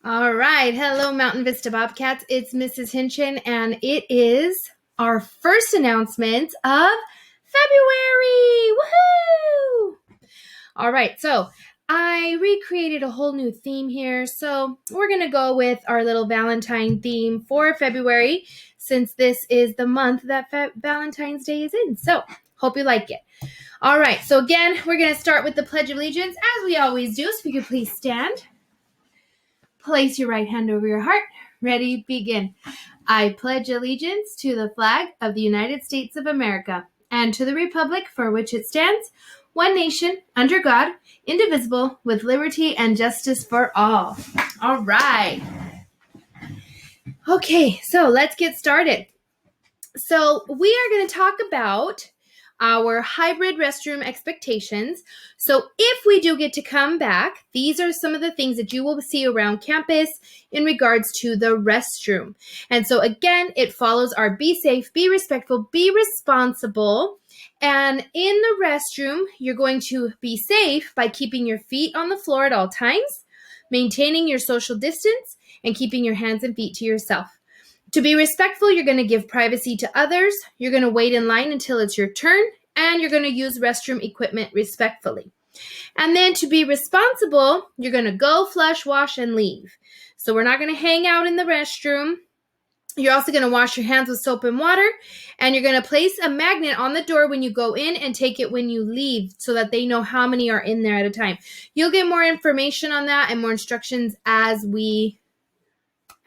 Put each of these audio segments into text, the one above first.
All right. Hello, Mountain Vista Bobcats. It's Mrs. Hinchin, and it is our first announcement of February. Woohoo! All right. So I recreated a whole new theme here. So we're going to go with our little Valentine theme for February since this is the month that Valentine's Day is in. So hope you like it. All right. So again, we're going to start with the Pledge of Allegiance as we always do. So if you could please stand. Place your right hand over your heart. Ready, begin. I pledge allegiance to the flag of the United States of America and to the republic for which it stands, one nation, under God, indivisible, with liberty and justice for all. All right. Okay, so let's get started. So we are going to talk about our hybrid restroom expectations. So if we do get to come back, these are some of the things that you will see around campus in regards to the restroom. And so again, it follows our be safe, be respectful, be responsible. And in the restroom, you're going to be safe by keeping your feet on the floor at all times, maintaining your social distance, and keeping your hands and feet to yourself. To be respectful, you're going to give privacy to others, you're going to wait in line until it's your turn, and you're going to use restroom equipment respectfully. And then to be responsible, you're going to go, flush, wash, and leave. So we're not going to hang out in the restroom. You're also going to wash your hands with soap and water, and you're going to place a magnet on the door when you go in and take it when you leave so that they know how many are in there at a time. You'll get more information on that and more instructions as we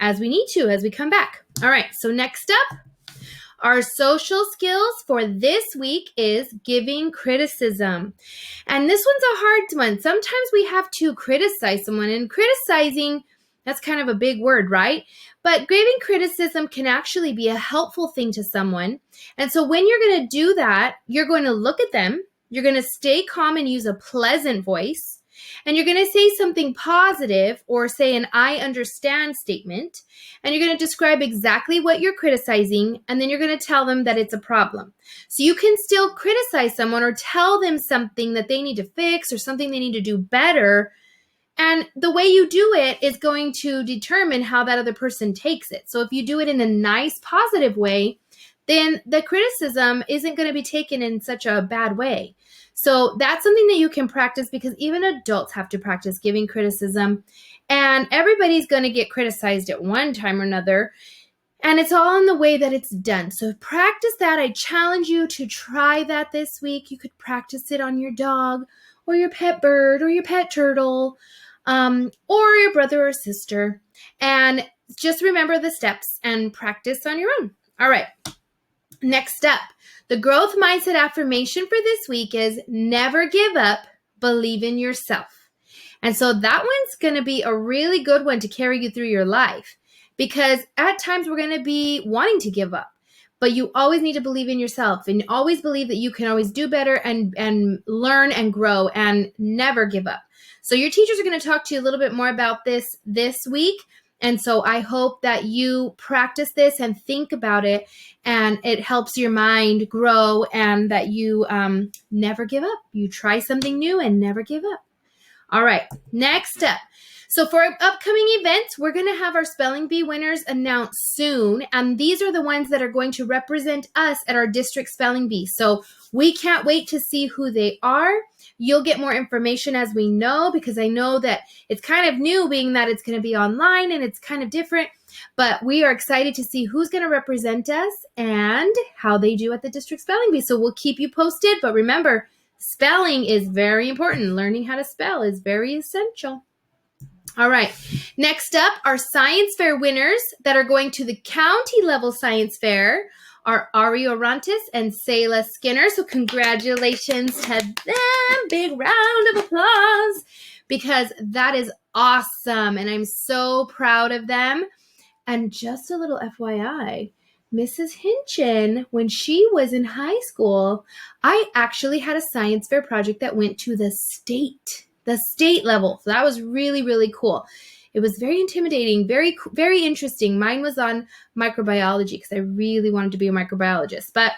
need to, as we come back. All right, so next up, our social skills for this week is giving criticism. And this one's a hard one. Sometimes we have to criticize someone, and criticizing, that's kind of a big word, right? But giving criticism can actually be a helpful thing to someone. And so when you're going to do that, you're going to look at them, you're going to stay calm and use a pleasant voice, and you're going to say something positive or say an I understand statement, and you're going to describe exactly what you're criticizing, and then you're going to tell them that it's a problem. So you can still criticize someone or tell them something that they need to fix or something they need to do better, and the way you do it is going to determine how that other person takes it. So if you do it in a nice, positive way, then the criticism isn't going to be taken in such a bad way. So that's something that you can practice, because even adults have to practice giving criticism, and everybody's going to get criticized at one time or another, and it's all in the way that it's done. So practice that. I challenge you to try that this week. You could practice it on your dog or your pet bird or your pet turtle, or your brother or sister, and just remember the steps and practice on your own. All right. Next up, the growth mindset affirmation for this week is never give up, believe in yourself. And so that one's going to be a really good one to carry you through your life, because at times we're going to be wanting to give up, but you always need to believe in yourself and always believe that you can always do better and learn and grow and never give up. So your teachers are going to talk to you a little bit more about this week. And so I hope that you practice this and think about it, and it helps your mind grow, and that you never give up. You try something new and never give up. All right, next up. So for upcoming events, we're going to have our Spelling Bee winners announced soon, and these are the ones that are going to represent us at our district Spelling Bee. So we can't wait to see who they are. You'll get more information as we know, because I know that it's kind of new, being that it's going to be online and it's kind of different, but we are excited to see who's going to represent us and how they do at the district Spelling Bee. So we'll keep you posted, but remember, spelling is very important. Learning how to spell is very essential. All right, next up, our science fair winners that are going to the county level science fair are Ari Orantes and Sayla Skinner. So congratulations to them. Big round of applause, because that is awesome, and I'm so proud of them. And just a little FYI, Mrs. Hinchin, when she was in high school, I actually had a science fair project that went to the state level. So that was really, really cool. It was very intimidating, very, very interesting. Mine was on microbiology because I really wanted to be a microbiologist, but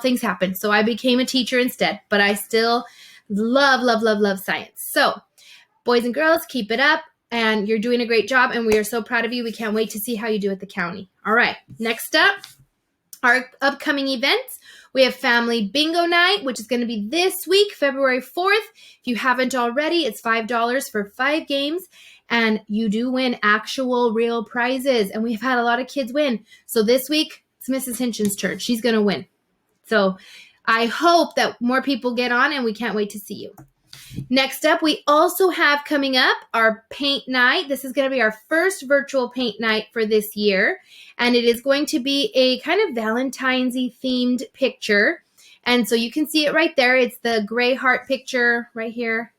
things happen. So I became a teacher instead, but I still love, love, love, love science. So boys and girls, keep it up. and you're doing a great job, and we are so proud of you. We can't wait to see how you do at the county. All right, next up, our upcoming events. We have Family Bingo Night, which is going to be this week, February 4th. If you haven't already, it's $5 for 5 games, and you do win actual real prizes, and we've had a lot of kids win. So this week, it's Mrs. Hinchin's turn. She's going to win. So I hope that more people get on, and we can't wait to see you. Next up, we also have coming up our paint night. This is going to be our first virtual paint night for this year, and it is going to be a kind of Valentine's-y themed picture. And so you can see it right there. It's the gray heart picture right here.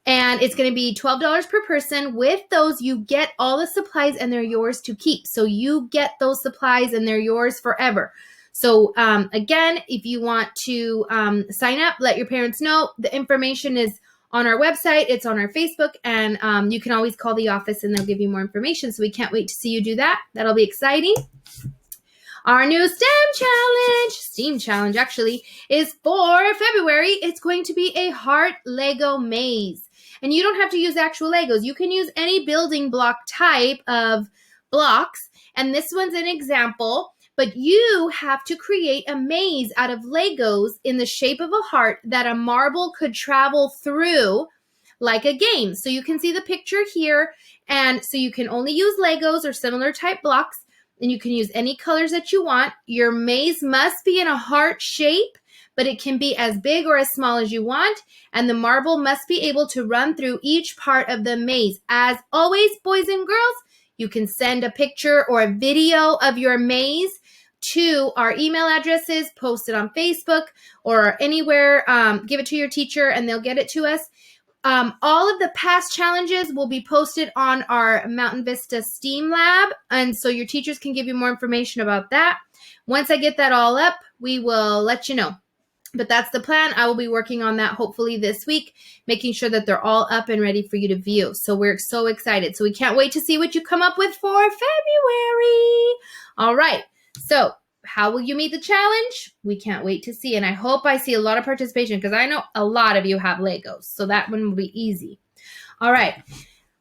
And it's going to be $12 per person. With those, you get all the supplies, and they're yours to keep. So you get those supplies, and they're yours forever. So again, if you want to sign up, let your parents know. The information is on our website. It's on our Facebook, and you can always call the office, and they'll give you more information. So we can't wait to see you do that. That'll be exciting. Our new STEAM challenge actually, is for February. It's going to be a heart Lego maze. And you don't have to use actual Legos. You can use any building block type of blocks. And this one's an example. But you have to create a maze out of Legos in the shape of a heart that a marble could travel through like a game. So you can see the picture here. And so you can only use Legos or similar type blocks. And you can use any colors that you want. Your maze must be in a heart shape, but it can be as big or as small as you want. And the marble must be able to run through each part of the maze. As always, boys and girls, you can send a picture or a video of your maze to our email addresses, post it on Facebook or anywhere. Give it to your teacher, and they'll get it to us. All of the past challenges will be posted on our Mountain Vista STEAM Lab, and so your teachers can give you more information about that. Once I get that all up, we will let you know. But that's the plan. I will be working on that hopefully this week, making sure that they're all up and ready for you to view. So we're so excited. So we can't wait to see what you come up with for February. All right. So how will you meet the challenge? We can't wait to see. And I hope I see a lot of participation, because I know a lot of you have Legos. So that one will be easy. All right.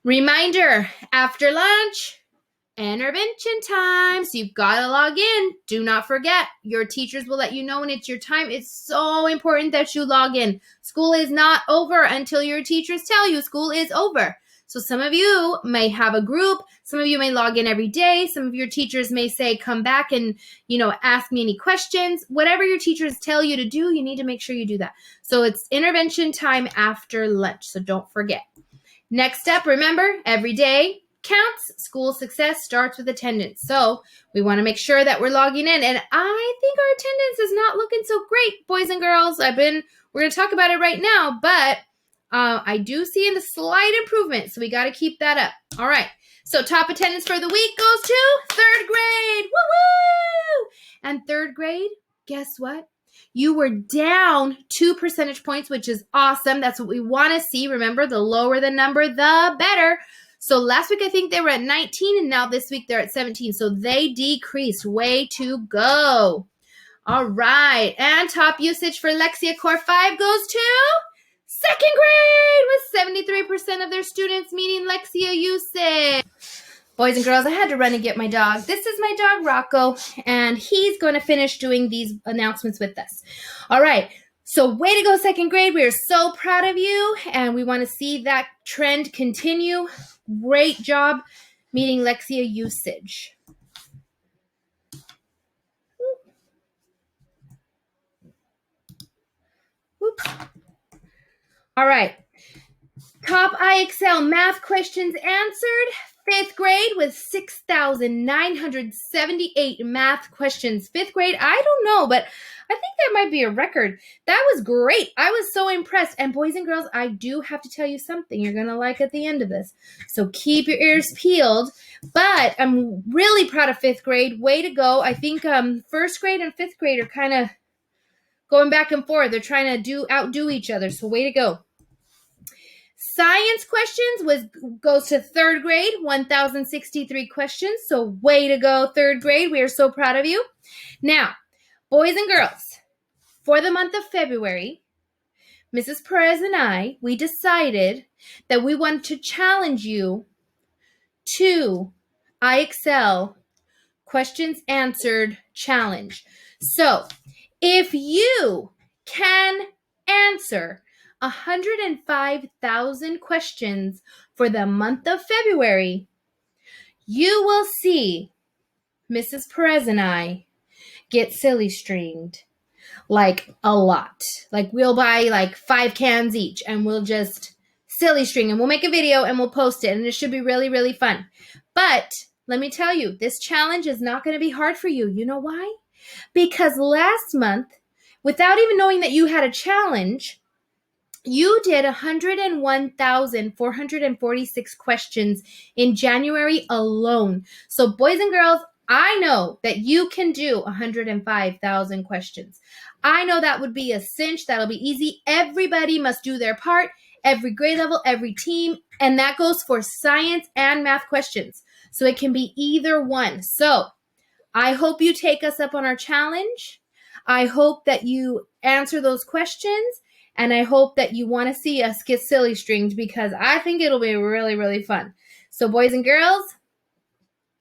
Reminder, after lunch, intervention time. So you've got to log in. Do not forget. Your teachers will let you know when it's your time. It's so important that you log in. School is not over until your teachers tell you school is over. So some of you may have a group. Some of you may log in every day. Some of your teachers may say, come back and, ask me any questions. Whatever your teachers tell you to do, you need to make sure you do that. So it's intervention time after lunch. So don't forget. Next up, remember, every day counts. School success starts with attendance. So we want to make sure that we're logging in. And I think our attendance is not looking so great, boys and girls. We're going to talk about it right now, but I do see a slight improvement, so we got to keep that up. All right. So top attendance for the week goes to 3rd grade. Woo-woo! And 3rd grade, guess what? You were down 2 percentage points, which is awesome. That's what we want to see. Remember, the lower the number, the better. So last week, I think they were at 19, and now this week they're at 17. So they decreased. Way to go. All right. And top usage for Lexia Core 5 goes to 2nd grade, with 73% of their students meeting Lexia usage. Boys and girls, I had to run and get my dog. This is my dog, Rocco, and he's going to finish doing these announcements with us. All right. So way to go, 2nd grade. We are so proud of you, and we want to see that trend continue. Great job meeting Lexia usage. Oops. All right. Top IXL math questions answered. 5th grade with 6,978 math questions. 5th grade, I don't know, but I think that might be a record. That was great. I was so impressed. And boys and girls, I do have to tell you something you're going to like at the end of this. So keep your ears peeled. But I'm really proud of 5th grade. Way to go. I think 1st grade and 5th grade are kind of going back and forth. They're trying to outdo each other. So way to go. Science questions goes to 3rd grade, 1,063 questions. So way to go, 3rd grade. We are so proud of you. Now, boys and girls, for the month of February, Mrs. Perez and we decided that we wanted to challenge you 2 I Excel questions answered challenge. So if you can answer 105,000 questions for the month of February, you will see Mrs. Perez and I get silly stringed like a lot. Like we'll buy like 5 cans each and we'll just silly string and we'll make a video and we'll post it and it should be really, really fun. But let me tell you, this challenge is not going to be hard for you. You know why? Because last month, without even knowing that you had a challenge, you did 101,446 questions in January alone. So boys and girls, I know that you can do 105,000 questions. I know that would be a cinch. That'll be easy. Everybody must do their part, every grade level, every team, and that goes for science and math questions. So it can be either one. So I hope you take us up on our challenge. I hope that you answer those questions. And I hope that you want to see us get silly stringed because I think it'll be really, really fun. So boys and girls,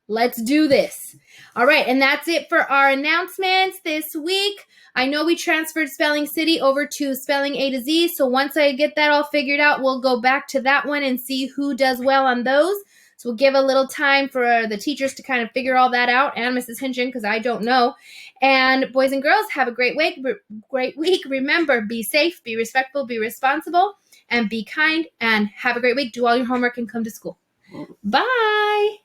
let's do this. All right, and that's it for our announcements this week. I know we transferred Spelling City over to Spelling A to Z, so once I get that all figured out, we'll go back to that one and see who does well on those. So we'll give a little time for the teachers to kind of figure all that out, and Mrs. Hinchin, because I don't know. And boys and girls, have a great week. Remember, be safe, be respectful, be responsible, and be kind, and have a great week. Do all your homework and come to school. Bye.